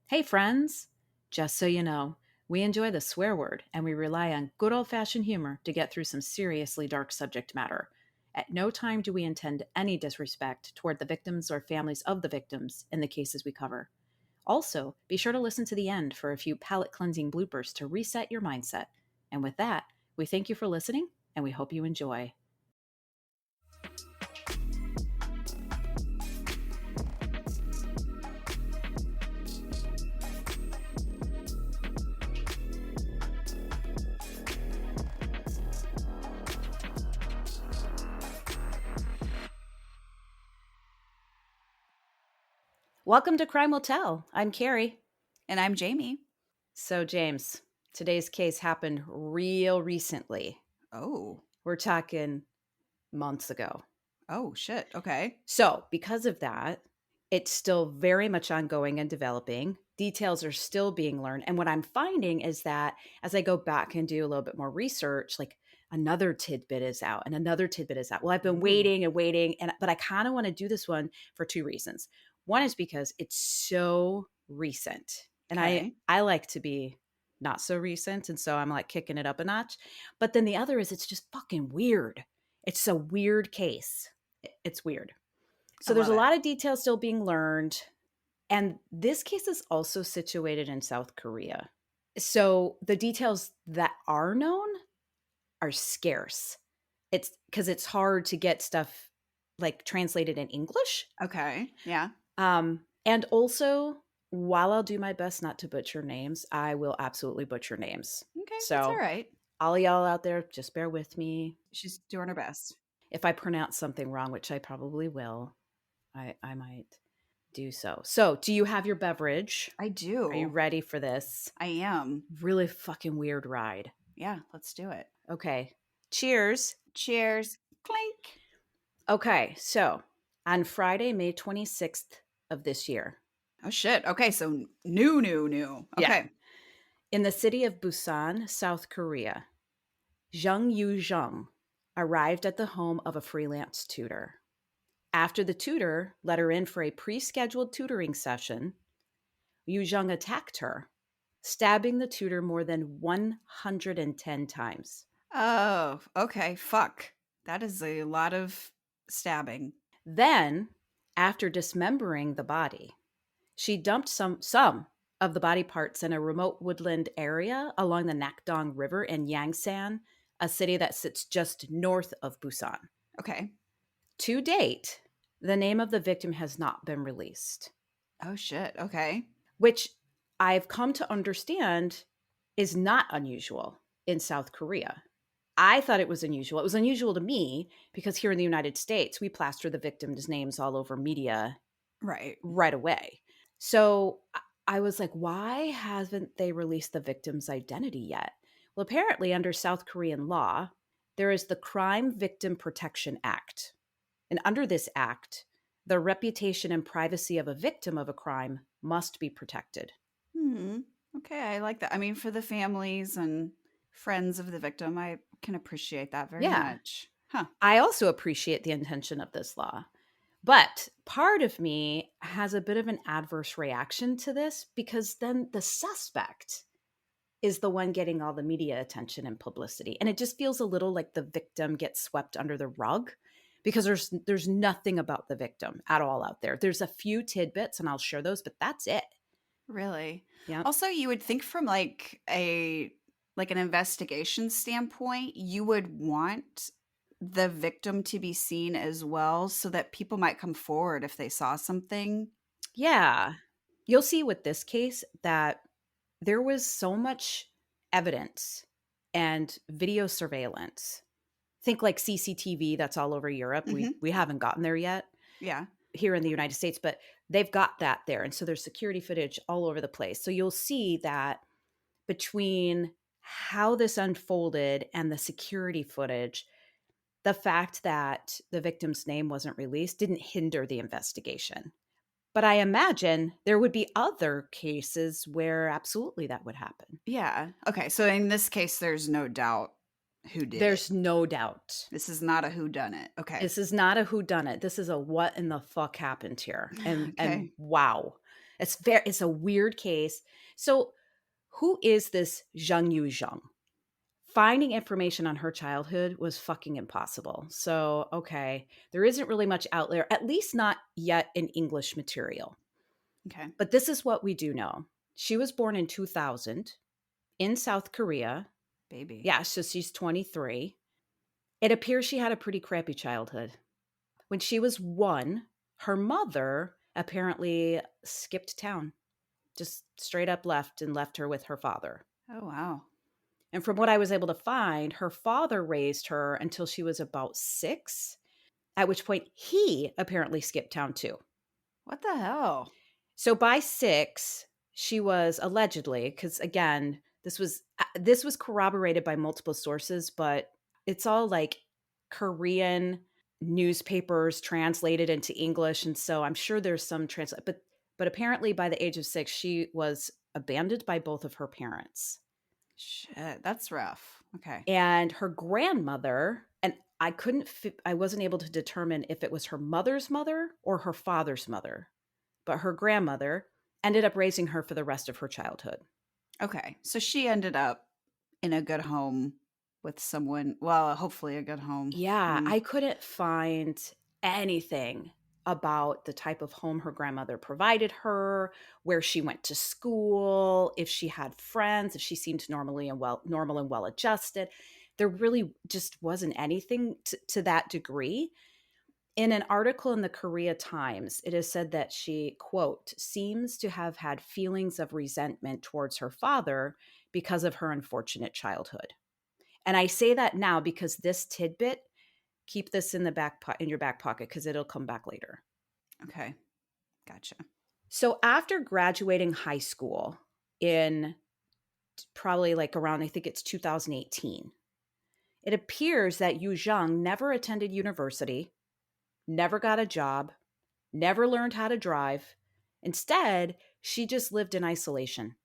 Hey, friends! Just so you know, we enjoy the swear word and we rely on good old fashioned humor to get through some seriously dark subject matter. At no time do we intend any disrespect toward the victims or families of the victims in the cases we cover. Also, be sure to listen to the end for a few palate cleansing bloopers to reset your mindset. And with that, we thank you for listening and we hope you enjoy. Welcome to Crime Will Tell. I'm Carrie. And I'm Jamie. So, James, today's case happened real recently. Oh. We're talking months ago. Oh, shit. Okay. So, because of that, it's still very much ongoing and developing. Details are still being learned. And what I'm finding is that as I go back and do a little bit more research, like another tidbit is out and another tidbit is out. Well, I've been Ooh. waiting and waiting, but I kind of want to do this one for two reasons. One is because it's so recent. And I Okay. I like to be not so recent. And so I'm like kicking it up a notch. But then the other is it's just fucking weird. It's a weird case. It's weird. I So there's love a it. lot of details still being learned. And this case is also situated in South Korea. So the details that are known are scarce. It's because it's hard to get stuff like translated in English. Okay. Yeah. And also, while I'll do my best not to butcher names, I will absolutely butcher names. Okay. That's all So right. all y'all out there, just bear with me. She's doing her best. If I pronounce something wrong, which I probably will, I might do so. So, do you have your beverage? I Are you do. ready for this I am. really fucking weird ride? Yeah. Let's do it. Okay. Cheers. Cheers. Clink. Okay. So, on Friday, May 26th of this year. Oh, shit. Okay. So new. Yeah. Okay. In the city of Busan, South Korea, Jung Yoo-Jung arrived at the home of a freelance tutor. After the tutor let her in for a pre scheduled tutoring session, Yoo-Jung attacked her, stabbing the tutor more than 110 times. Oh, okay. Fuck. That is a lot of stabbing. Then, after dismembering the body, she dumped some of the body parts in a remote woodland area along the Nakdong River in Yangsan, a city that sits just north of Busan. Okay. To date, the name of the victim has not been released, Oh, shit. Okay. which I've come to understand is not unusual in South Korea. I thought it was unusual. It was unusual to me because here in the United States, we plaster the victims' names all over media Right. right away. So I was like, why haven't they released the victim's identity yet? Well, apparently, under South Korean law, there is the Crime Victim Protection Act. And under this act, the reputation and privacy of a victim of a crime must be protected. Hmm. Okay. I like that. I mean, for the families and friends of the victim, I can appreciate that very Yeah. much. Huh. I also appreciate the intention of this law. But part of me has a bit of an adverse reaction to this because then the suspect is the one getting all the media attention and publicity. And it just feels a little like the victim gets swept under the rug because there's nothing about the victim at all out there. There's a few tidbits and I'll share those, but that's it. Really? Yeah. Also, you would think from an investigation standpoint, you would want the victim to be seen as well so that people might come forward if they saw something. Yeah. You'll see with this case that there was so much evidence and video surveillance. Think like CCTV that's all over Europe. Mhm. We haven't gotten there yet Yeah. here in the United States, but they've got that there. And so there's security footage all over the place. So you'll see that between how this unfolded and the security footage, the fact that the victim's name wasn't released didn't hinder the investigation. But I imagine there would be other cases where absolutely that would happen. Yeah. Okay, so in this case, there's no doubt who did it. There's no doubt. This is not a whodunit. Okay. This is not a whodunit. This is a what in the fuck happened here. And Okay. wow. It's a weird case. So, who is this Jung Yoo-Jung? Finding information on her childhood was fucking impossible. So, okay, there isn't really much out there, at least not yet in English material. Okay. But this is what we do know. She was born in 2000 in South Korea. Baby. Yeah, so she's 23. It appears she had a pretty crappy childhood. When she was 1, her mother apparently skipped town, just straight up left and left her with her father. Oh, wow. And from what I was able to find, her father raised her until she was about 6, at which point he apparently skipped town too. What the hell? So by 6, she was allegedly, because again, this was corroborated by multiple sources, but it's all like Korean newspapers translated into English, and so I'm sure there's some translate. But apparently, by the age of 6, she was abandoned by both of her parents, Shit, that's rough. Okay. and her grandmother. And I wasn't able to determine if it was her mother's mother or her father's mother, but her grandmother ended up raising her for the rest of her childhood. Okay. So she ended up in a good home with someone, well, hopefully a good home. Yeah, Mm. I couldn't find anything about the type of home her grandmother provided her, where she went to school, if she had friends, if she seemed normal and well adjusted. There really just wasn't anything to that degree. In an article in the Korea Times, it is said that she, quote, seems to have had feelings of resentment towards her father because of her unfortunate childhood. And I say that now because this tidbit, keep this in in your back pocket because it'll come back later. Okay. Gotcha. So after graduating high school in probably like around, I think it's 2018, it appears that Yu Zhang never attended university, never got a job, never learned how to drive. Instead, she just lived in isolation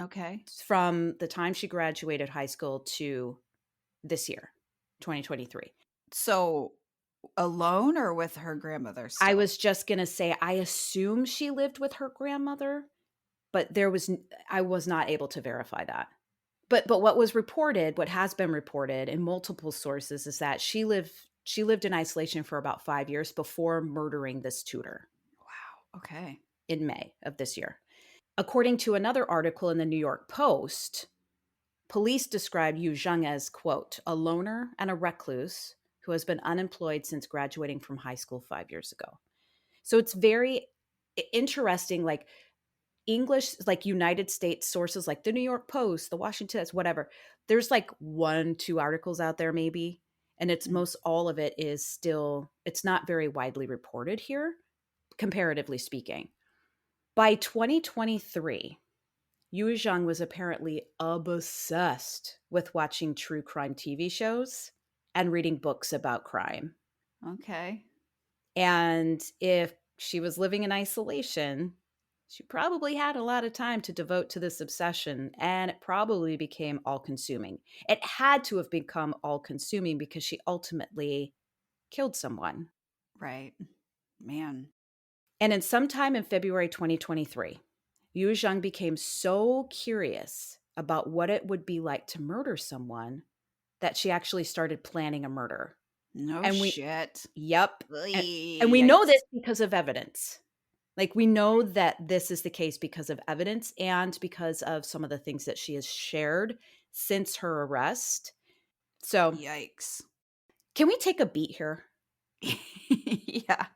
Okay. from the time she graduated high school to this year, 2023. So alone or with her grandmother I still? was just going to say, I assume she lived with her grandmother, but I was not able to verify that. But what has been reported in multiple sources is that she lived in isolation for about 5 years before murdering this tutor Wow. Okay. in May of this year. According to another article in the New York Post, police described Yu Zheng as, quote, a loner and a recluse who has been unemployed since graduating from high school 5 years ago. So it's very interesting, like English, like United States sources, like the New York Post, the Washington, whatever. There's like 1, 2 articles out there, maybe. And it's Mm. most all of it is still, it's not very widely reported here, comparatively speaking. By 2023, Yu Zhang was apparently obsessed with watching true crime TV shows and reading books about crime. Okay. And if she was living in isolation, she probably had a lot of time to devote to this obsession, and it probably became all consuming. It had to have become all consuming because she ultimately killed someone. Right. Man. And in sometime in February 2023, Yu Zhang became so curious about what it would be like to murder someone that she actually started planning a murder. No And we, shit. yep. Ugh, And we know this yikes. because of evidence. Like, we know that this is the case because of evidence and because of some of the things that she has shared since her arrest. So, Yikes. can we take a beat here? Yeah.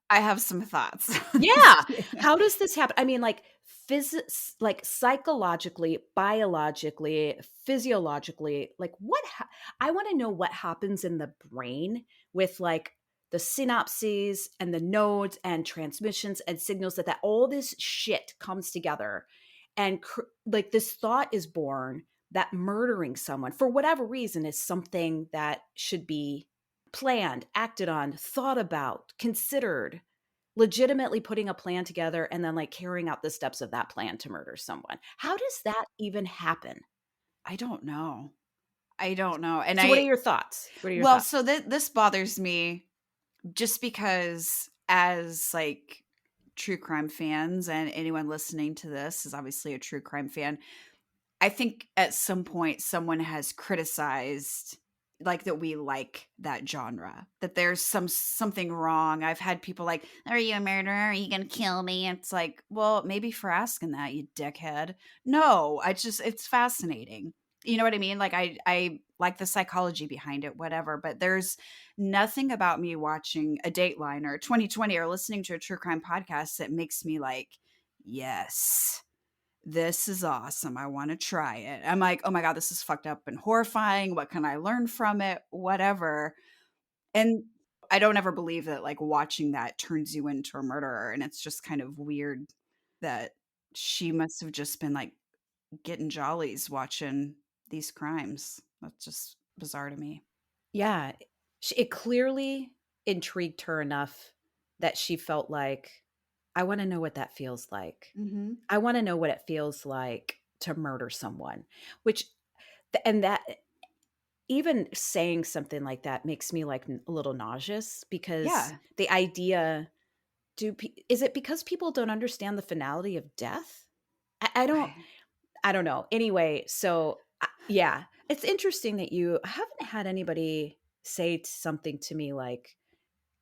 I have some thoughts. Yeah. How does this happen? I mean, like physics, like psychologically, biologically, physiologically, like I want to know what happens in the brain with like the synapses and the nodes and transmissions and signals that all this shit comes together and like this thought is born that murdering someone for whatever reason is something that should be planned, acted on, thought about, considered, legitimately putting a plan together and then like carrying out the steps of that plan to murder someone. How does that even happen? I don't know. I don't know. And So what are your thoughts? What are your well, thoughts? so this bothers me just because as like true crime fans, and anyone listening to this is obviously a true crime fan. I think at some point someone has criticized, like, that we like that genre, that there's something wrong. I've had people like, "Are you a murderer? Are you gonna kill me?" It's like, "Well, maybe for asking that, you dickhead." No, I just it's fascinating. You know what I mean? Like, I like the psychology behind it, whatever, but there's nothing about me watching a Dateline or 2020 or listening to a true crime podcast that makes me like, "Yes. This is awesome. I wanna try it." I'm like, "Oh my god, this is fucked up and horrifying. What can I learn from it?" Whatever. And I don't ever believe that, like, watching that turns you into a murderer, and it's just kind of weird that she must have just been, like, getting jollies watching these crimes. That's just bizarre to me. Yeah, it clearly intrigued her enough that she felt like, "I wanna know what that feels like. Mhm. I wanna know what it feels like to murder someone," which and that even saying something like that makes me, like, a little nauseous because Yeah. the idea is it because people don't understand the finality of death? I don't I I don't know. Anyway, so, yeah, it's interesting that I haven't had anybody say something to me like,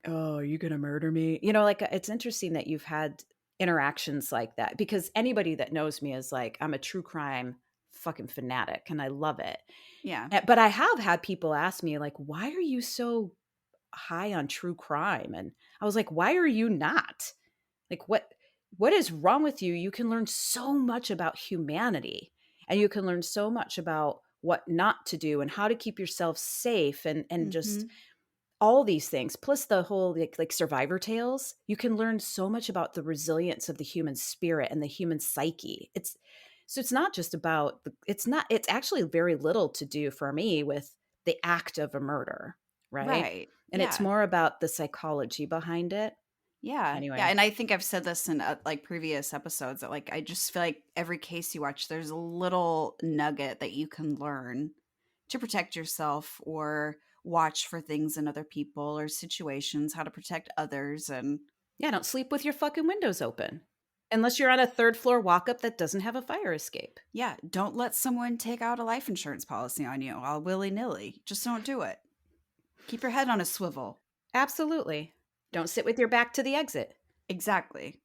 "Oh, are you gonna murder me?" Like, it's interesting that you've had interactions like that because anybody that knows me is like, I'm a true crime fucking fanatic, and I love it. yeah. But I have had people ask me, like, "Why are you so high on true crime?" And I was like, "Why are you not? Like, what is wrong with you? You can learn so much about humanity, and you can learn so much about what not to do and how to keep yourself safe and just Mhm. all these things. Plus the whole like survivor tales. You can learn so much about the resilience of the human spirit and the human psyche. It's not just about it's actually very little to do for me with the act of a murder, right? Right. And it's Yeah. more about the psychology behind it. Yeah, yeah, Anyway. and I think I've said this in, like, previous episodes that, like, I just feel like every case you watch, there's a little nugget that you can learn to protect yourself or watch for things in other people or situations, how to protect others, and Yeah, don't sleep with your fucking windows open. Unless you're on a 3rd floor walk up that doesn't have a fire escape. yeah, don't let someone take out a life insurance policy on you all willy-nilly. Just don't do it. Keep your head on a swivel. Absolutely. Don't sit with your back to the exit. Exactly.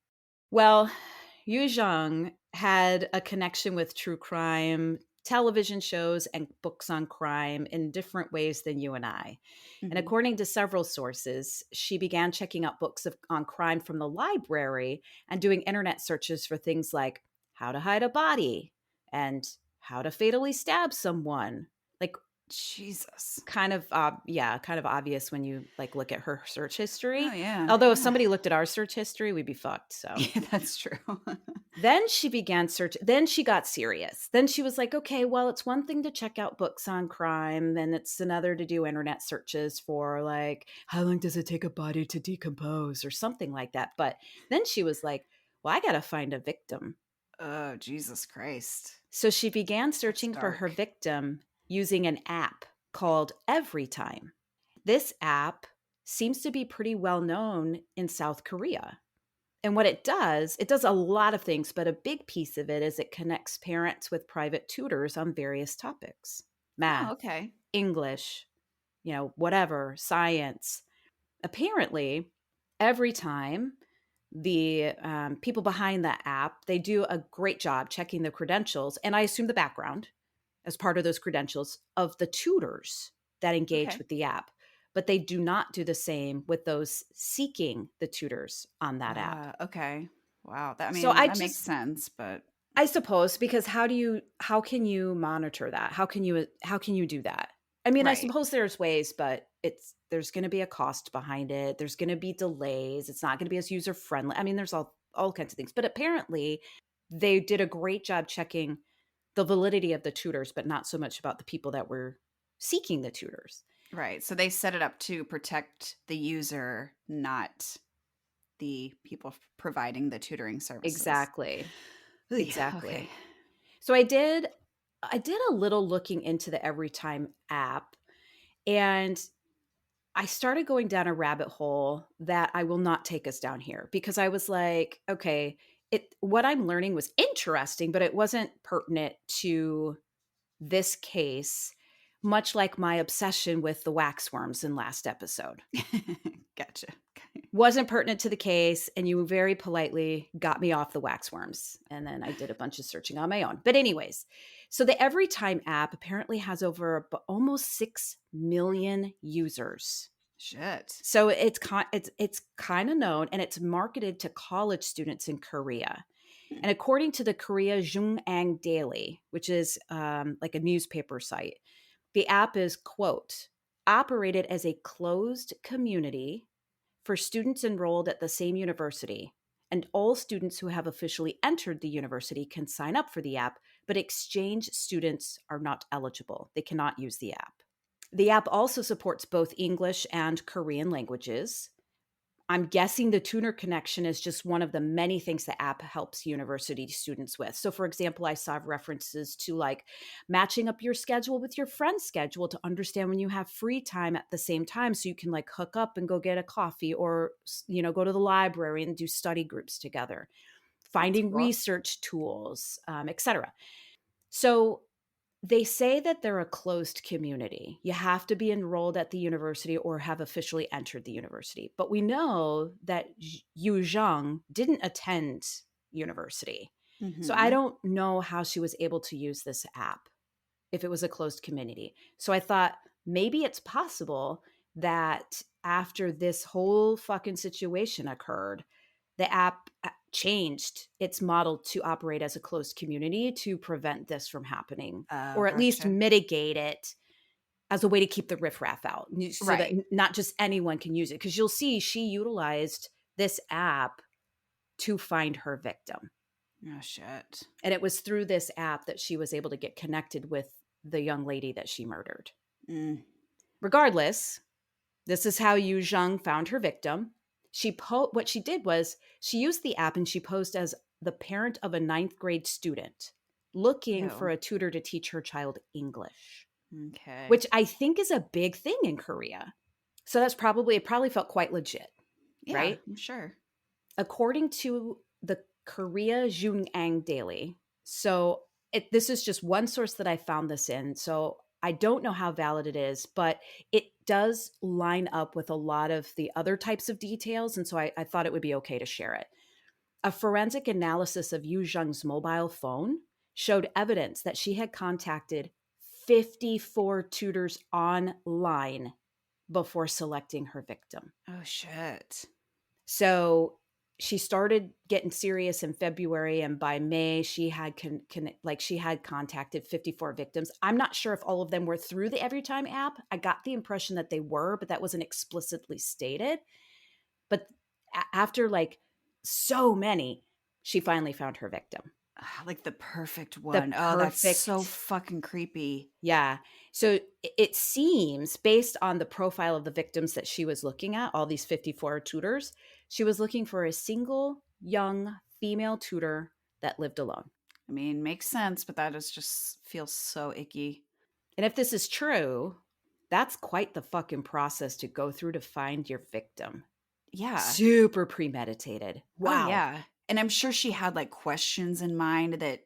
Well, Yu had a connection with true crime, television shows, and books on crime in different ways than you and I. And Mhm. according to several sources, she began checking out books on crime from the library and doing internet searches for things like how to hide a body and how to fatally stab someone. Like Jesus. kind of obvious when you like look at her search Oh, history. yeah, Although if yeah. somebody looked at our search history, we'd be fucked. So Yeah, that's true. then she got serious. Then she was like, okay, well, it's one thing to check out books on crime, then it's another to do internet searches for like how long does it take a body to decompose or something like that. But then she was like, well, I got to find a victim. Oh, Jesus Christ. So she began That's searching for her dark. victim using an app called Every Time. This app seems to be pretty well known in South Korea. And what it does a lot of things, but a big piece of it is it connects parents with private tutors on various topics Oh, math, okay. English, whatever, science. Apparently, every time the people behind that app, they do a great job checking the credentials, and I assume the background as part of those credentials of the tutors that engage Okay. with the app. But they do not do the same with those seeking the tutors on that app. Okay. Wow. That I So mean, that makes sense, but I suppose because how can you monitor that? How can you do that? I mean, I right. suppose there's ways, but there's going to be a cost behind it. There's going to be delays. It's not going to be as user friendly. I mean, there's all kinds of things. But apparently, they did a great job checking the validity of the tutors, but not so much about the people that were seeking the tutors. Right. So they set it up to protect the user, not the people providing the tutoring services. Exactly. Oy, okay. Exactly. So I did a little looking into the Everytime app, and I started going down a rabbit hole that I will not take us down here because I was like, okay, what I'm learning was interesting, but it wasn't pertinent to this case, much like my obsession with the waxworms in last episode. Gotcha. Okay. Wasn't pertinent to the case, and you very politely got me off the waxworms. And then I did a bunch of searching on my own. But anyways, so the Everytime app apparently has over almost 6 million users. Shit. So it's kind of known, and it's marketed to college students in Korea. Hmm. And according to the Korea Jung Daily, which is like a newspaper site, the app is, quote, operated as a closed community for students enrolled at the same university. And all students who have officially entered the university can sign up for the app, but exchange students are not eligible. They cannot use the app. The app also supports both English and Korean languages. I'm guessing the tuner connection is just one of the many things the app helps university students with. So, for example, I saw references to like matching up your schedule with your friend's schedule to understand when you have free time at the same time so you can like hook up and go get a coffee or, go to the library and do study groups together, That's finding cool. research tools, etc. So, they say that they're a closed community. You have to be enrolled at the university or have officially entered the university. But we know that Yoo-Jung didn't attend university. So I Hmm. don't know how she was able to use this app if it was a closed community. So I thought maybe it's possible that after this whole fucking situation occurred, the app changed its model to operate as a closed community to prevent this from happening, Oh, or at least gotcha. mitigate it as a way to keep the riffraff out so that Right. not just anyone can use it. Because you'll see she utilized this app to find her victim. Oh, shit. And it was through this app that she was able to get connected with the young lady that she murdered. Mm. Regardless, this is how Yu Zhang found her victim. What she did was she used the app and she posed as the parent of a ninth grade student looking for Ew. a tutor to teach her child English, Okay. which I think is a big thing in Korea. So it probably felt quite legit, Yeah, right? I'm sure. According to the Korea Jungang Daily. So this is just one source that I found this in. So I don't know how valid it is, but it does line up with a lot of the other types of details. And so I thought it would be okay to share it. A forensic analysis of Yu Zheng's mobile phone showed evidence that she had contacted 54 tutors online before selecting her victim. Oh, shit. So she started getting serious in February, and by May she had she had contacted 54 victims. I'm not sure if all of them were through the Everytime app. I got the impression that they were, but that wasn't explicitly stated. But after like so many, she finally found her victim. Ah, like the perfect The one. Oh, that's so perfect. fucking creepy. Yeah. So it seems, based on the profile of the victims that she was looking at, all these 54 tutors, she was looking for a single young female tutor that lived alone. I mean, makes sense, but that is just feels so icky. And if this is true, that's quite the fucking process to go through to find your victim. Yeah. Super premeditated. Oh, Wow. yeah. And I'm sure she had like questions in mind that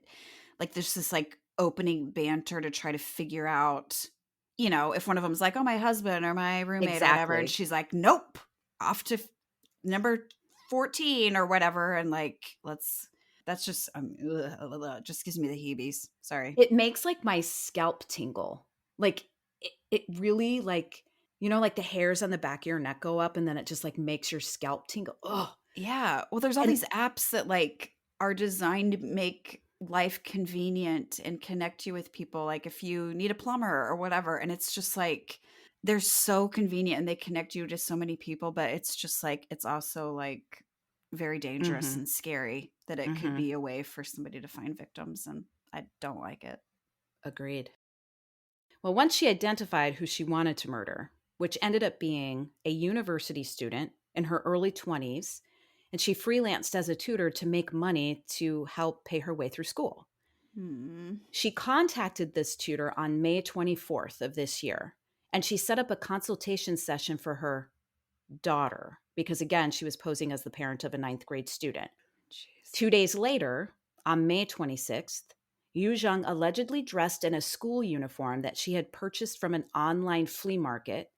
like there's this like opening banter to try to figure out, if one of them's like, "Oh, my husband or my roommate or whatever," and Exactly. she's like, "Nope, off to number 14 or whatever," and like that's just just gives me the heebies. Sorry. It makes like my scalp tingle. Like it really like, like the hairs on the back of your neck go up and then it just like makes your scalp tingle. Oh. Yeah. Well, there's all And these apps that like are designed to make life convenient and connect you with people. Like if you need a plumber or whatever, and it's just like they're so convenient and they connect you to so many people, but it's just like it's also like very dangerous mhm. and scary that it could Mhm. be a way for somebody to find victims, and I don't like it. Agreed. Well, once she identified who she wanted to murder, which ended up being a university student in her early 20s, and she freelanced as a tutor to make money to help pay her way through school. Hmm. She contacted this tutor on May 24th of this year, and she set up a consultation session for her daughter because, again, she was posing as the parent of a ninth grade student. Jeez. 2 days later, on May 26th, Yoo-Jung allegedly dressed in a school uniform that she had purchased from an online flea market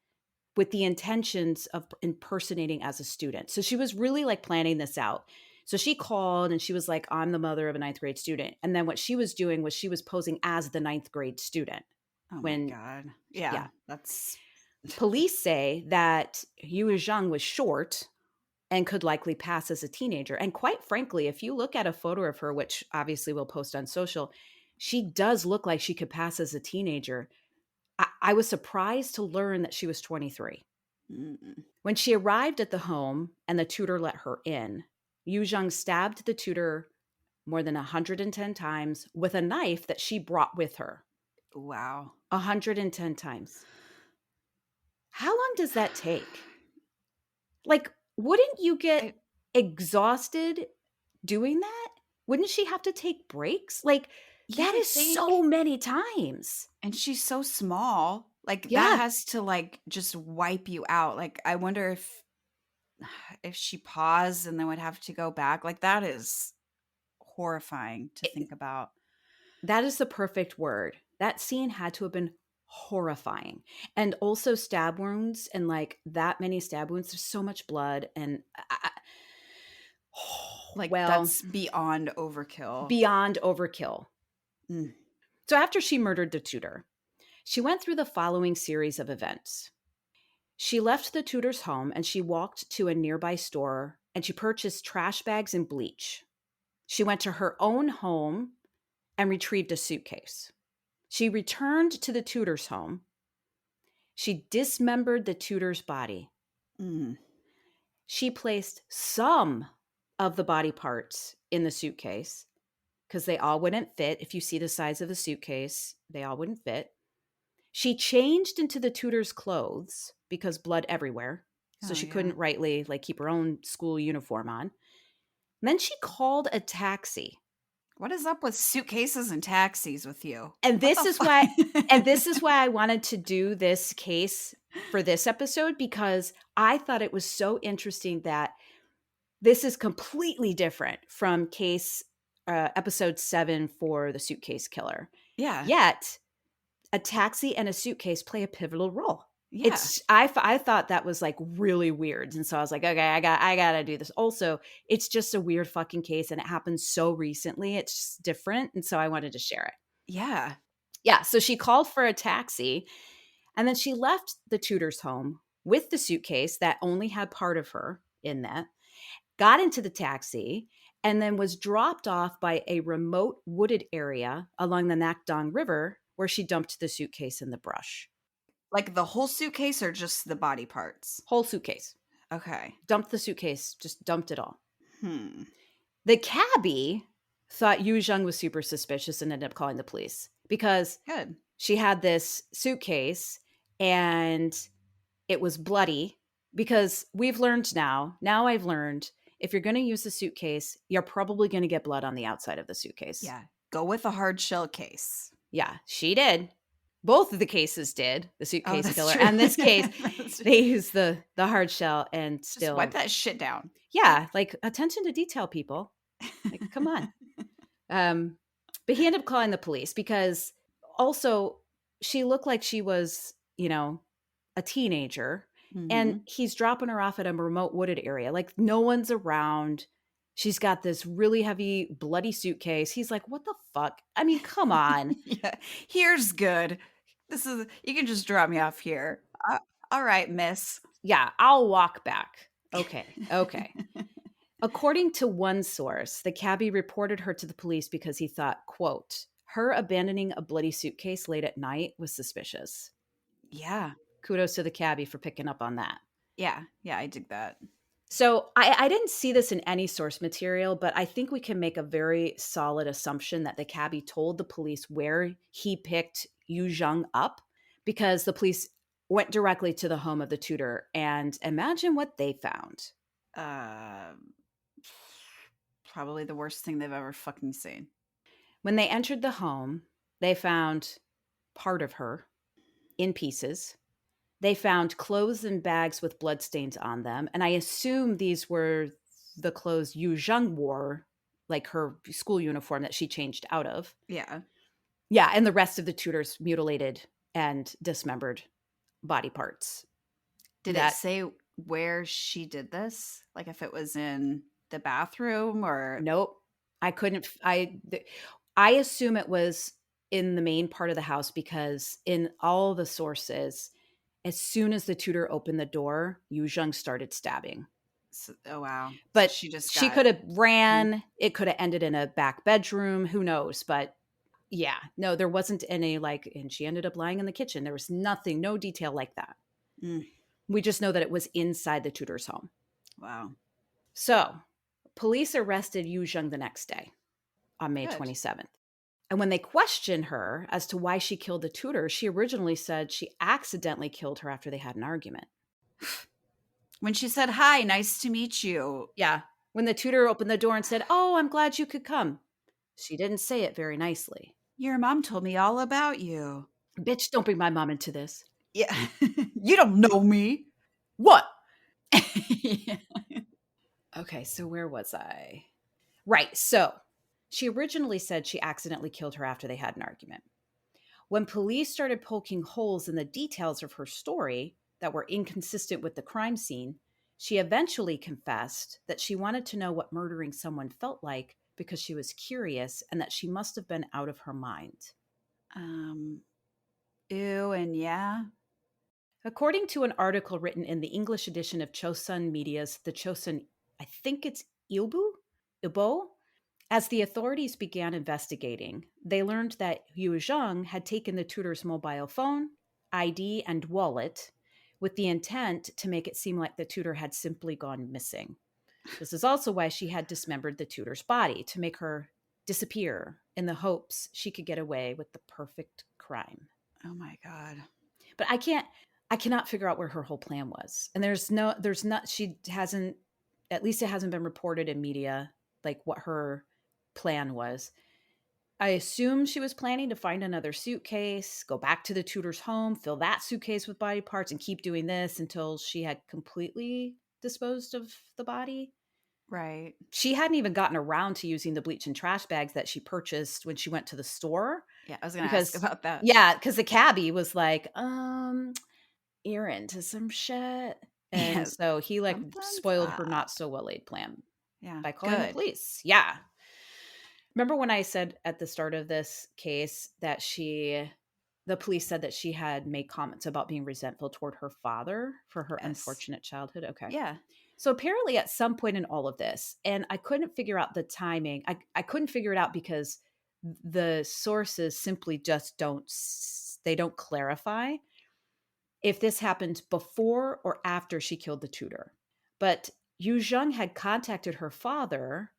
with the intentions of impersonating as a student. So she was really like planning this out. So she called and she was like, I'm the mother of a ninth grade student. And then what she was doing was she was posing as the ninth grade student. Oh my When, god. yeah, Yeah, that's police say that Yu Zhang was short and could likely pass as a teenager. And quite frankly, if you look at a photo of her, which obviously we'll post on social, she does look like she could pass as a teenager. I was surprised to learn that she was 23. mm, When she arrived at the home and the tutor let her in, Yu Zhang stabbed the tutor more than 110 times with a knife that she brought with her. wow. 110 times. How long does that take? Like, wouldn't you get I exhausted doing that? Wouldn't she have to take breaks? Like, you that would is think, so many times. and she's so small. Like that Yeah. has to like just wipe you out. Like I wonder if she paused and then would have to go back. Like that is horrifying to it- think about. that is the perfect word. That scene had to have been horrifying. And also stab wounds and like that many stab wounds. There's so much blood. And Like well, that's beyond overkill. beyond overkill. Mm. So after she murdered the tutor, she went through the following series of events. She left the tutor's home and she walked to a nearby store and she purchased trash bags and bleach. She went to her own home and retrieved a suitcase. She returned to the tutor's home. She dismembered the tutor's body. Mm. She placed some of the body parts in the suitcase because they all wouldn't fit. If you see the size of the suitcase, they all wouldn't fit. She changed into the tutor's clothes because blood everywhere. So Oh she yeah. couldn't rightly like keep her own school uniform on. And then she called a taxi. What is up with suitcases and taxis with you? And What this the is why and this is fuck? why I wanted to do this case for this episode because I thought it was so interesting that this is completely different from case episode 7 for the suitcase killer. Yeah. Yet a taxi and a suitcase play a pivotal role. Yeah. I thought that was like really weird, and so I was like, okay, I gotta do this. Also, it's just a weird fucking case, and it happened so recently. It's just different, and so I wanted to share it. Yeah. Yeah, so she called for a taxi, and then she left the tutor's home with the suitcase that only had part of her in that. Got into the taxi, and then was dropped off by a remote wooded area along the Nakdong River where she dumped the suitcase in the brush. Like the whole suitcase or just the body parts? Whole suitcase. Okay. Dumped the suitcase, just dumped it all. Hmm. The cabbie thought Yu Zheng was super suspicious and ended up calling the police because Good. she had this suitcase and it was bloody. Because we've learned now I've learned if you're going to use the suitcase, you're probably going to get blood on the outside of the suitcase. Yeah. Go with a hard shell case. Yeah, she did. Both of the cases did, the Oh, suitcase that's killer true. and this case. That's true. They used the hard shell and Just wipe still, that shit down. yeah, like attention to detail, people. Like, come on. Um, but he ended up calling the police because also she looked like she was, a teenager, and Mhm. he's dropping her off at a remote wooded area. Like no one's around. She's got this really heavy, bloody suitcase. He's like, "What the fuck?" I mean, come on. Yeah. Here's good. This is you can just drop me off here. All right, miss. Yeah, I'll walk back. Okay, okay. According to one source, the cabbie reported her to the police because he thought, quote, her abandoning a bloody suitcase late at night was suspicious. Yeah. Kudos to the cabbie for picking up on that. Yeah. Yeah, I dig that. So I didn't see this in any source material, but I think we can make a very solid assumption that the cabbie told the police where he picked Yu Zheng up because the police went directly to the home of the tutor and imagine what they found. Uh Probably the worst thing they've ever fucking seen. When they entered the home, they found part of her in pieces. They found clothes and bags with bloodstains on them, and I assume these were the clothes Yoo-Jung wore, like her school uniform that she changed out of. Yeah. Yeah, and the rest of the tutors mutilated and dismembered body parts. Did it That say where she did this? Like if it was in the bathroom or Nope. I couldn't I assume it was in the main part of the house because in all the sources, as soon as the tutor opened the door, Yu Jung started stabbing. oh wow. So But she just she got could have Mhm. ran, it could have ended in a back bedroom, who knows, but yeah, no, there wasn't any like and she ended up lying in the kitchen. There was nothing, no detail like that. Mm, We just know that it was inside the tutor's home. wow. So, police arrested Yu Jung the next day on May Good. 27th. And when they questioned her as to why she killed the tutor, she originally said she accidentally killed her after they had an argument. When she said, "Hi, nice to meet you." Yeah. When the tutor opened the door and said, "Oh, I'm glad you could come," she didn't say it very nicely. Your mom told me all about you. Bitch, don't bring my mom into this. Yeah. You don't know me. What? Yeah. Okay, so where was I? Right. So she originally said she accidentally killed her after they had an argument. When police started poking holes in the details of her story that were inconsistent with the crime scene, she eventually confessed that she wanted to know what murdering someone felt like because she was curious and that she must have been out of her mind. Um, ew and yeah. According to an article written in the English edition of Chosun Media's The Chosun, I think it's Ilbo, as the authorities began investigating, they learned that Yu Zheng had taken the tutor's mobile phone, ID, and wallet with the intent to make it seem like the tutor had simply gone missing. This is also why she had dismembered the tutor's body to make her disappear in the hopes she could get away with the perfect crime. Oh my god. But I cannot figure out where her whole plan was. And there's not she hasn't at least it hasn't been reported in media like what her plan was. I assume she was planning to find another suitcase, go back to the tutor's home, fill that suitcase with body parts, and keep doing this until she had completely disposed of the body. Right. She hadn't even gotten around to using the bleach and trash bags that she purchased when she went to the store Yeah, I was gonna ask because, about that. yeah, because the cabbie was like, you're into some shit. And Yeah. so he like Something's spoiled her up. not so well laid plan Yeah. by calling the Good. police. Yeah. Remember when I said at the start of this case that the police said that she had made comments about being resentful toward her father for her Yes. unfortunate childhood? Okay. Yeah. So apparently at some point in all of this, and I couldn't figure out the timing, I couldn't figure it out because the sources simply just they don't clarify if this happened before or after she killed the tutor. But Yu Zheng had contacted her father,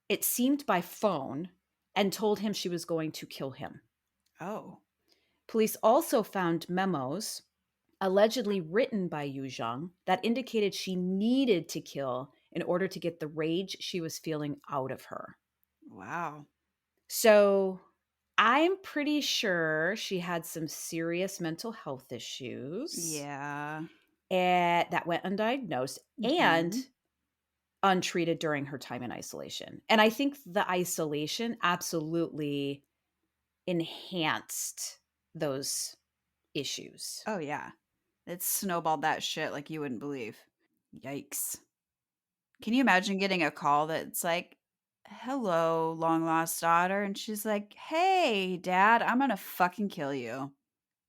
it seemed by phone, and told him she was going to kill him. Oh. Police also found memos allegedly written by Yu Zheng that indicated she needed to kill in order to get the rage she was feeling out of her. Wow. So I'm pretty sure she had some serious mental health issues Yeah. that went undiagnosed and Mhm. untreated during her time in isolation. And I think the isolation absolutely enhanced those issues. Oh yeah. It snowballed that shit like you wouldn't believe. Yikes. Can you imagine getting a call that's like, "Hello, long lost daughter," and she's like, "Hey, dad, I'm gonna fucking kill you."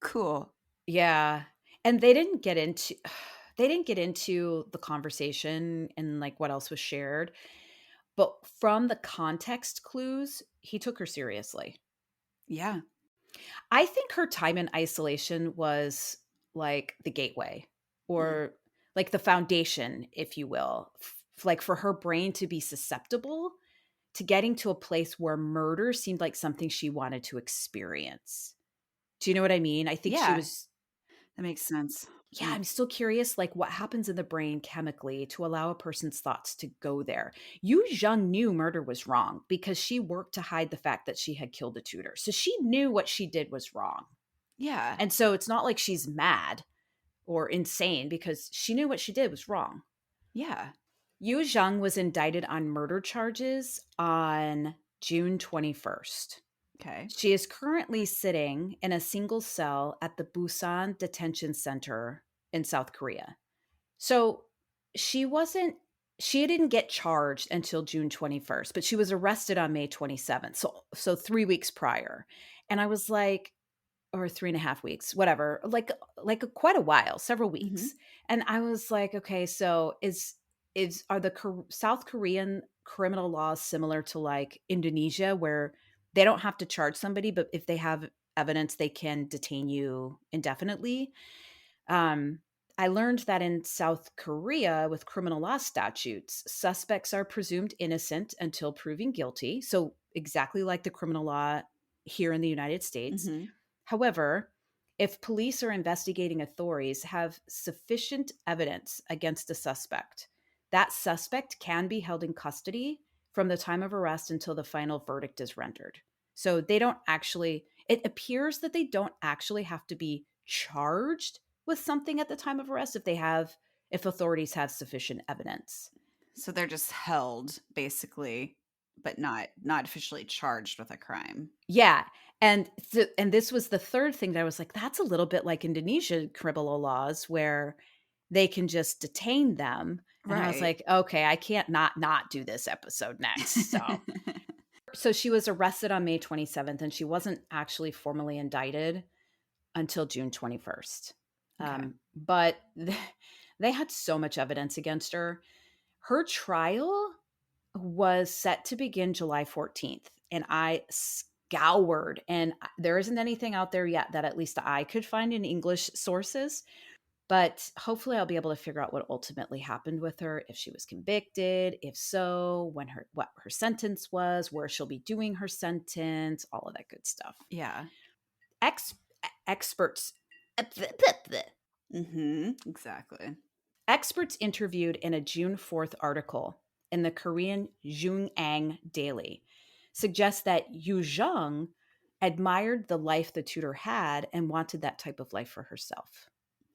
Cool. Yeah. And they didn't get into the conversation and like what else was shared, but from the context clues, he took her seriously. Yeah. I think her time in isolation was like the gateway Mm. or like the foundation, if you will, like for her brain to be susceptible to getting to a place where murder seemed like something she wanted to experience. Do you know what I mean? I think she Yeah, was that makes sense. yeah, Mm. I'm still curious like what happens in the brain chemically to allow a person's thoughts to go there. Yu Jung knew murder was wrong because she worked to hide the fact that she had killed a tutor. So she knew what she did was wrong. Yeah. And so it's not like she's mad or insane because she knew what she did was wrong. Yeah. Yu Zhang was indicted on murder charges on June 21st. Okay. She is currently sitting in a single cell at the Busan Detention Center in South Korea. So she wasn't she didn't get charged until June 21st, but she was arrested on May 27th. So 3 weeks prior. And I was like, or 3.5 weeks, whatever, quite a while, several Mhm. weeks. And I was like, okay, so is are the South Korean criminal laws similar to like Indonesia, where they don't have to charge somebody, but if they have evidence, they can detain you indefinitely? Um, I learned that in South Korea, with criminal law statutes, suspects are presumed innocent until proven guilty. So, exactly like the criminal law here in the United States. Mhm. However, if police or investigating authorities have sufficient evidence against a suspect, that suspect can be held in custody from the time of arrest until the final verdict is rendered. So they don't actually, it appears that they don't actually have to be charged with something at the time of arrest if authorities have sufficient evidence. So they're just held basically, but not officially charged with a crime. Yeah, and this was the third thing that I was like, "That's a little bit like Indonesian criminal laws where they can just detain them," and I was Right. like, "Okay, I can't not do this episode next." So she was arrested on May 27th, and she wasn't actually formally indicted until June 21st. Okay. But they had so much evidence against her. Her trial was set to begin July 14th, and I scoured, and there isn't anything out there yet that at least I could find in English sources, but hopefully I'll be able to figure out what ultimately happened with her, if she was convicted, if so, what her sentence was, where she'll be doing her sentence, all of that good stuff. Yeah. Ex- experts Mhm. Exactly. Experts interviewed in a June 4th article in the Korean Jung Daily suggest that Yu Jung admired the life the tutor had and wanted that type of life for herself.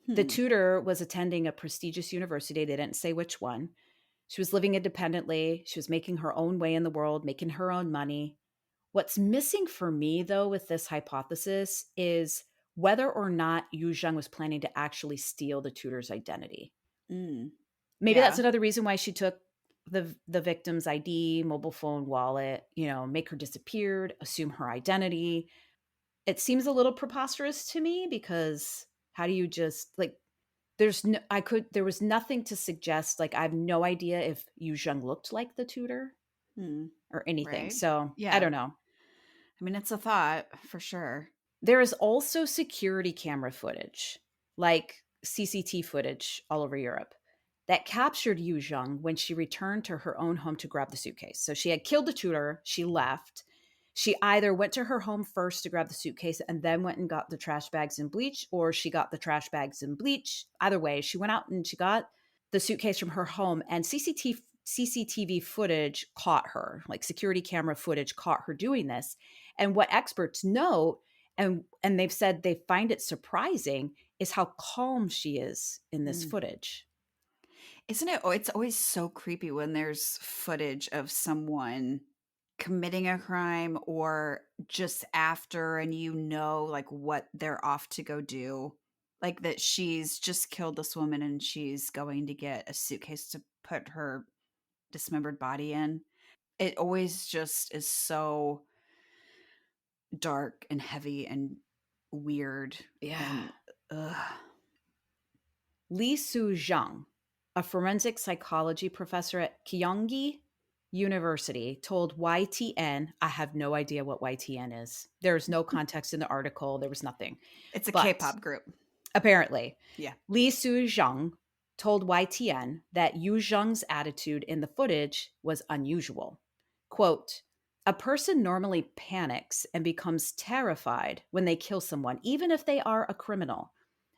The Hmm. tutor was attending a prestigious university. They didn't say which one. She was living independently. She was making her own way in the world, making her own money. What's missing for me, though, with this hypothesis is whether or not Yu Jung was planning to actually steal the tutor's identity. Mm. Maybe that's Yeah. another reason why she took the victim's ID, mobile phone, wallet, make her disappeared, assume her identity. It seems a little preposterous to me because how do you just like there was nothing to suggest, like I have no idea if Yu Jung looked like the tutor Hmm. or anything. Right. So, I Yeah. don't know. I mean, it's a thought for sure. There is also security camera footage, like CCT footage all over Europe, that captured Yu Jung when she returned to her own home to grab the suitcase. So she had killed the tutor, she left. She either went to her home first to grab the suitcase and then went and got the trash bags and bleach, or she got the trash bags and bleach. Either way, she went out and she got the suitcase from her home, and CCTV footage caught her, like security camera footage caught her doing this. And what experts know, and they've said they find it surprising, is how calm she is in this Mm. footage. Isn't it? Oh, it's always so creepy when there's footage of someone committing a crime or just after, and like what they're off to go do. Like that she's just killed this woman and she's going to get a suitcase to put her dismembered body in. It always just is so dark and heavy and weird Yeah. and ugh. Lee Soo-jung, a forensic psychology professor at Kyunghee University, told YTN, I have no idea what YTN is. There's no context in the article, there was nothing. It's a But K-pop group. apparently, Yeah. Lee Soo-jung told YTN that Yu Jung's attitude in the footage was unusual. Quote, a person normally panics and becomes terrified when they kill someone, even if they are a criminal.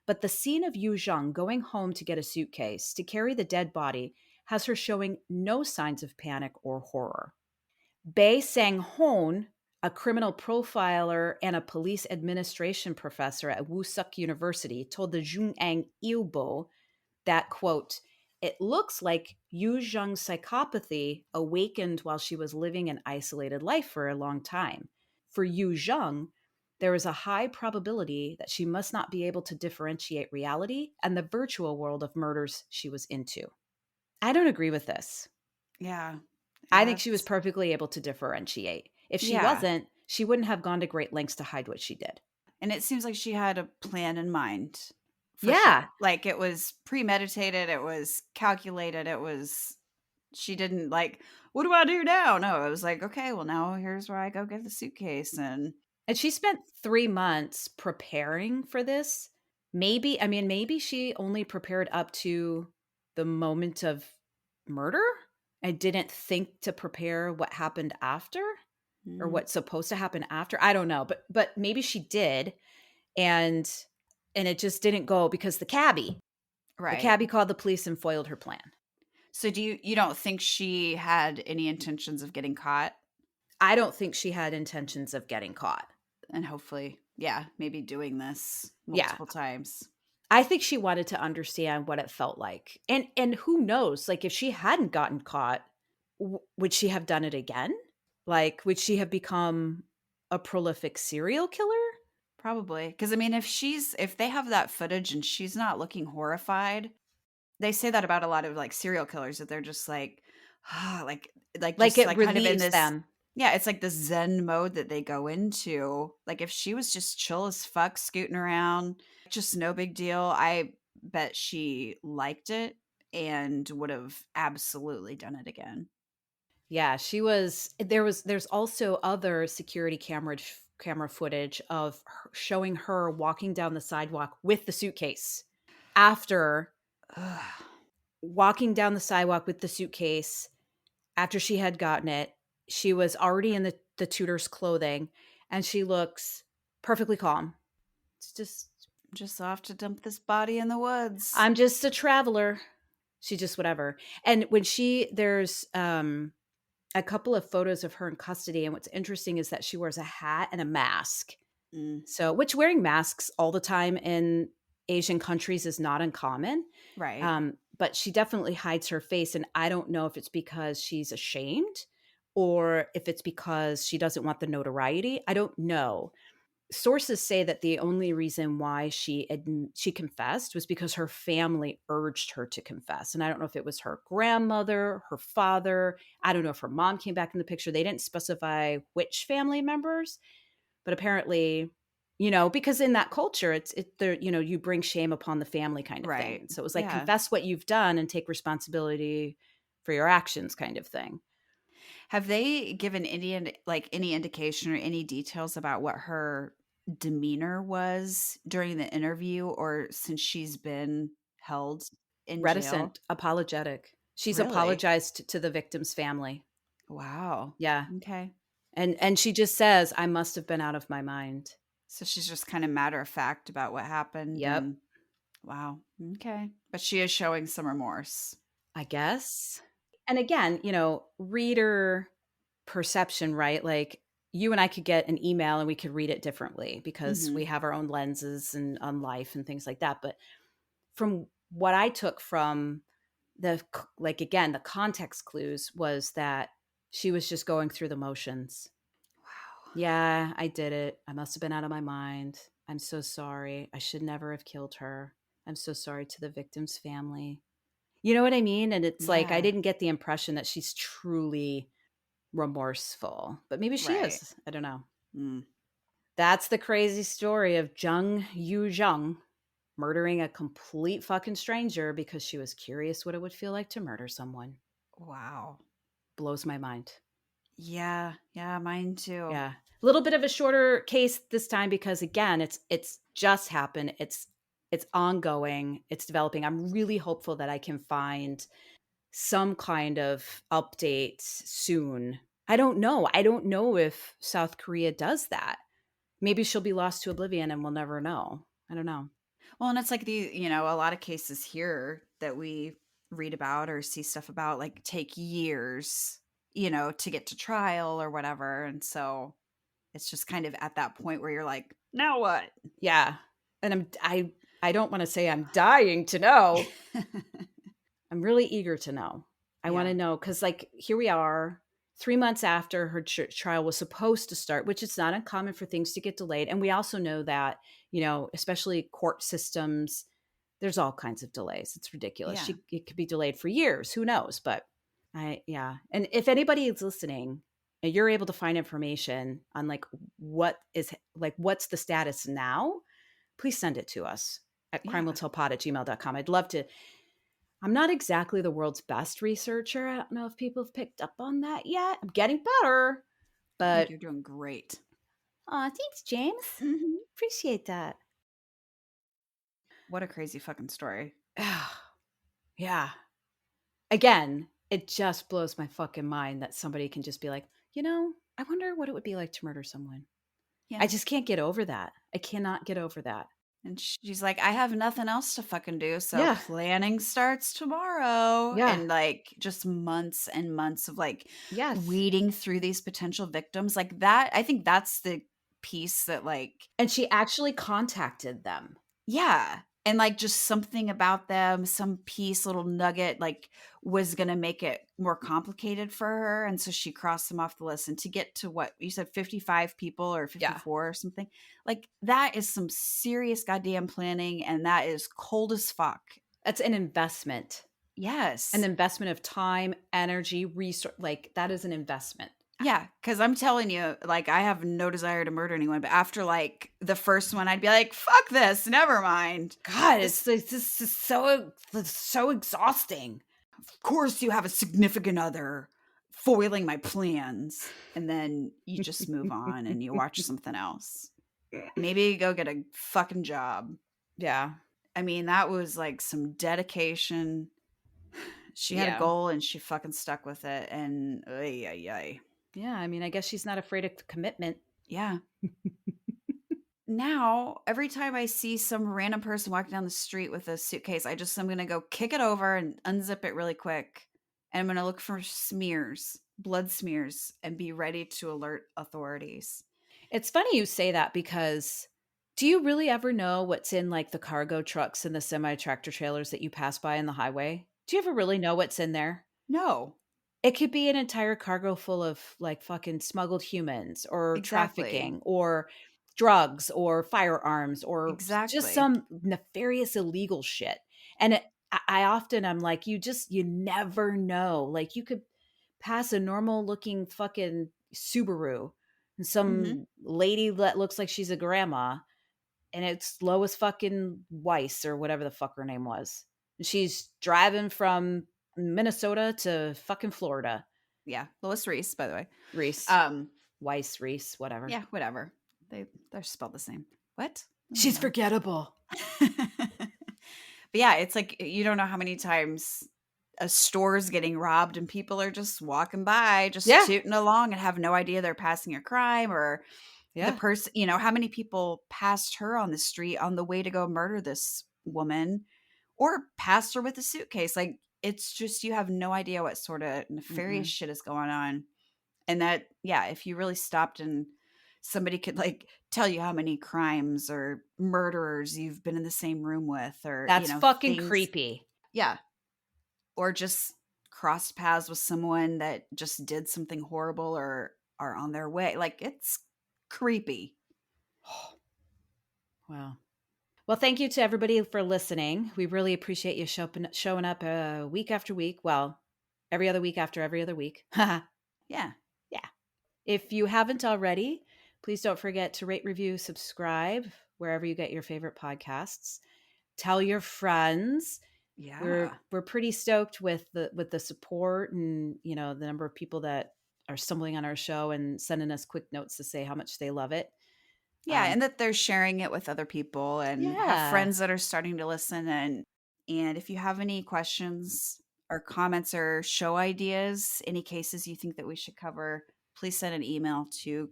But the scene of Yu Jung going home to get a suitcase to carry the dead body has her showing no signs of panic or horror. Bae Sang Hoon, A criminal profiler and a police administration professor at Wusuk University told the Jungang Ilbo that, quote, it looks like Yu Zheng's psychopathy awakened while she was living an isolated life for a long time. For Yu Zheng, there is a high probability that she must not be able to differentiate reality and the virtual world of murders she was into. I don't agree with this. Yeah. I think she was That's perfectly able to differentiate. If she yeah. wasn't, she wouldn't have gone to great lengths to hide what she did. And it seems like she had a plan in mind for Yeah. sure. Like it was premeditated, it was calculated, it was she didn't like, what do I do now? No, it was like, okay, well now here's where I go get the suitcase and And she spent 3 months preparing for this. Maybe, I mean, maybe she only prepared up to the moment of murder and didn't think to prepare what happened after or mm, what's supposed to happen after. I don't know, but maybe she did, and it just didn't go because the right. cabbie called the police and foiled her plan. So do you don't think she had any intentions of getting caught I don't think she had intentions of getting caught. and hopefully, yeah, maybe doing this Yeah. multiple times. I think she wanted to understand what it felt like. And who knows, like if she hadn't gotten caught, would she have done it again? Like would she have become a prolific serial killer? Probably. Cuz I mean, if they have that footage and she's not looking horrified, they say that about a lot of, like, serial killers that they're just like, like, Like just, it like, kind of in relieves this them. yeah, it's like the zen mode that they go into. Like, if she was just chill as fuck scooting around, just no big deal, I bet she liked it and would've absolutely done it again. Yeah, she was there's also other security camera footage of her, showing her walking down the sidewalk with the suitcase. After Ugh. walking down the sidewalk with the suitcase, after she had gotten it, she was already in the tutor's clothing and she looks perfectly calm. It's just, Just off to dump this body in the woods. I'm just a traveler. She just whatever. And when there's a couple of photos of her in custody, and what's interesting is that she wears a hat and a mask. Mm, So, which wearing masks all the time in Asian countries is not uncommon. right. But she definitely hides her face. And I don't know if it's because she's ashamed or if it's because she doesn't want the notoriety. I don't know. Sources say that the only reason why she confessed was because her family urged her to confess. And I don't know if it was her grandmother, her father. I don't know if her mom came back in the picture. They didn't specify which family members, but apparently, because in that culture, you bring shame upon the family kind of thing. Right. And so it was like Yeah. confess what you've done and take responsibility for your actions kind of thing. Have they given any indication or any details about what her demeanor was during the interview or since she's been held in jail? Reticent, apologetic. She's Really? apologized to the victim's family. Wow. Yeah. Okay. And she just says, "I must have been out of my mind." So she's just kind of matter of fact about what happened Yep, and wow. Okay. But she is showing some remorse. I guess. And again, reader perception, right? Like you and I could get an email and we could read it differently because we Mhm. have our own lenses and on life and things like that. But from what I took from like again, the context clues was that she was just going through the motions. Wow. Yeah, I did it. I must have been out of my mind. I'm so sorry. I should never have killed her. I'm so sorry to the victim's family. You know what I mean? And it's like I Yeah. didn't get the impression that she's truly remorseful, but maybe she Right. is. I don't know. Mm. That's the crazy story of Jung Yoo-Jung murdering a complete fucking stranger because she was curious what it would feel like to murder someone. Wow. Blows my mind. Yeah. Yeah, mine too. Yeah. A little bit of a shorter case this time because again, it's just happened. It's ongoing. It's developing. I'm really hopeful that I can find some kind of update soon. I don't know. I don't know if South Korea does that. Maybe she'll be lost to oblivion and we'll never know. I don't know. Well, and it's like a lot of cases here that we read about or see stuff about like take years, to get to trial or whatever. And so, it's just kind of at that point where you're like, now what? Yeah. And I don't want to say I'm dying to know. I'm really eager to know. I want Yeah. to know because, like, here we are, 3 months after her trial was supposed to start, which it's not uncommon for things to get delayed. And we also know that, especially court systems, there's all kinds of delays. It's ridiculous. Yeah. It could be delayed for years. Who knows? But yeah. And if anybody is listening and you're able to find information on what's the status now, please send it to us at Yeah. crimewilltellpod@gmail.com. I'd love to. I'm not exactly the world's best researcher. I don't know if people have picked up on that yet. I'm getting better, I think but you're doing great. thanks, James. Mhm. Appreciate that. What a crazy fucking story. Yeah. Again, it just blows my fucking mind that somebody can just be like, I wonder what it would be like to murder someone. I Yeah. just can't get over that. I cannot get over that. And she's like, I have nothing else to fucking do. So Yeah. planning starts tomorrow. Yeah. And like just months and months of like Yes. weeding through these potential victims. Like that, I think that's the piece that like, And she actually contacted them. yeah. And like just something about them, some piece, little nugget, like was going to make it more complicated for her. And so she crossed them off the list. And to get to what you said, 55 people or Yeah. 54 or something, like that is some serious goddamn planning. And that is cold as fuck. That's an investment. An Yes. investment of time, energy, resource. Like, that is an investment. Yeah, because I'm telling you, like, I have no desire to murder anyone, but after like the first one, I'd be like, "Fuck this, never mind." God, This, it's just so exhausting. of course, you have a significant other foiling my plans, and then you just move on and you watch something else. Maybe go get a fucking job. Yeah. I mean, that was like some dedication. She had a Yeah. goal and she fucking stuck with it. And ay, ay, ay. Yeah. I mean, I guess she's not afraid of commitment. Yeah. Now, every time I see some random person walking down the street with a suitcase, I'm gonna go kick it over and unzip it really quick. And I'm gonna look for smears, blood smears, and be ready to alert authorities. It's funny you say that because do you really ever know what's in like the cargo trucks and the semi tractor trailers that you pass by on the highway? Do you ever really know what's in there? No, It could be an entire cargo full of like fucking smuggled humans or exactly. trafficking or drugs or firearms or just Exactly. some nefarious illegal shit. And I often I'm like, you never know. Like you could pass a normal looking fucking Subaru and Hmm. some lady that looks like she's a grandma and it's Lois fucking Weiss or whatever the fuck her name was. And she's driving from Minnesota to fucking Florida. Yeah, Lois Reese, by the way. Reese, Um, Weiss, Reese, whatever. yeah, whatever. They're spelled the same. What? I don't She's know. forgettable. But yeah, it's like you don't know how many times a store's getting robbed and people are just walking by, just Yeah, tooting along and have no idea they're passing a crime or the yeah. person, how many people passed her on the street on the way to go murder this woman or passed her with a suitcase. Like it's just you have no idea what sort of nefarious Mm-mm. shit is going on. And that, yeah, if you really stopped and somebody could like tell you how many crimes or murderers you've been in the same room with or, That's fucking things. creepy. Yeah. Or just crossed paths with someone that just did something horrible or are on their way. Like it's creepy. Wow. Well, thank you to everybody for listening. We really appreciate you showing up week after week. Well, every other week after every other week. Yeah. Yeah. If you haven't already, please don't forget to rate, review, subscribe wherever you get your favorite podcasts. Tell your friends. Yeah. We're pretty stoked with the support and the number of people that are stumbling on our show and sending us quick notes to say how much they love it. Yeah, and that they're sharing it with other people and have Yeah. friends that are starting to listen and if you have any questions or comments or show ideas, any cases you think that we should cover, please send an email to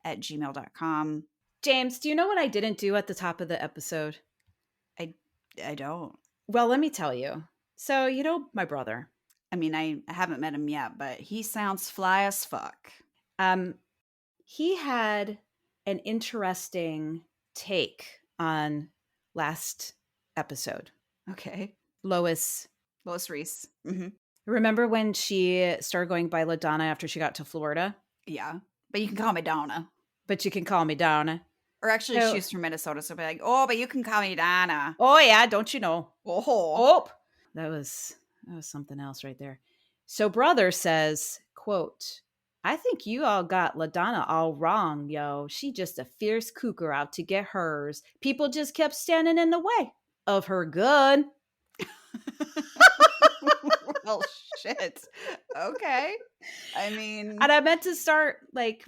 crimewilltellpod@gmail.com. James, do you know what I didn't do at the top of the episode? I I don't. Well, let me tell you. So, my brother. I mean, I haven't met him yet, but he sounds fly as fuck. Um he had an interesting take on last episode. Okay. Lois, Lois Reese. Mm-hmm. remember when she started going by LaDonna after she got to Florida? Yeah. But you can call me Donna. But you can call me Donna. Or actually, So, she's from Minnesota, so be like, oh, but you can call me Donna. oh yeah, don't you know? Oh. Oh, that was something else right there. So brother says, quote, I think you all got LaDonna all wrong, yo. She just a fierce cougar out to get hers. People just kept standing in the way of her good. Well, shit. Okay. I mean, And I meant to start like,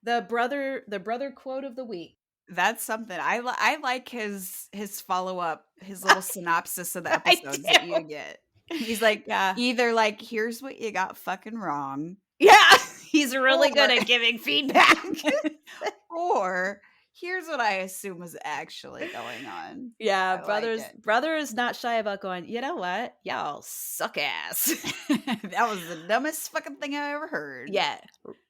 the brother quote of the week. that's something. I like his follow-up, his little synopsis of the I episodes that do. you get. He's like, Yeah. either like, here's what you got fucking wrong, Yeah. He's really good or at giving feedback. or here's what I assume is actually going on. Yeah, I like brother is not shy about going, you know what? Y'all suck ass. it. That was the dumbest fucking thing I ever heard. Yeah.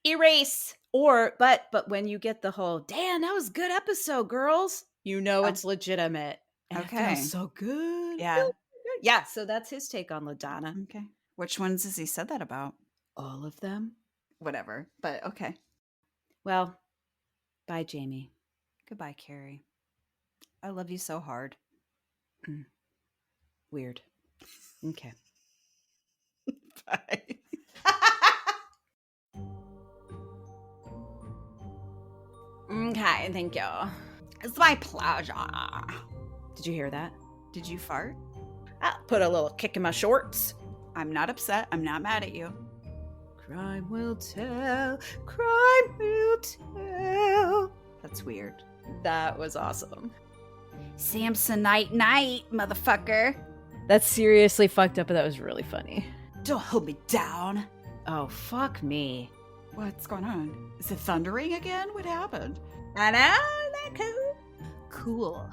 Erase. But when you get the whole, damn, that was a good episode, girls. You know Oh, it's legitimate. And it okay. feels so good. It Yeah. feels so good. Yeah, so that's his take on LaDonna. Okay. Which ones has he said that about? All of them. Whatever. But okay. Well, bye, Jamie. Goodbye, Carrie. I love you so hard. Weird. Okay. Bye. Okay, thank you. It's my pleasure. Did you hear that? Did you fart? I put a little kick in my shorts. I'm not upset. I'm not mad at you. Crime will tell. Crime will tell. That's weird. That was awesome. Samsonite night, motherfucker. That's seriously fucked up, but that was really funny. Don't hold me down. Oh, fuck me. What's going on? Is it thundering again? What happened? I know, that cool. Cool.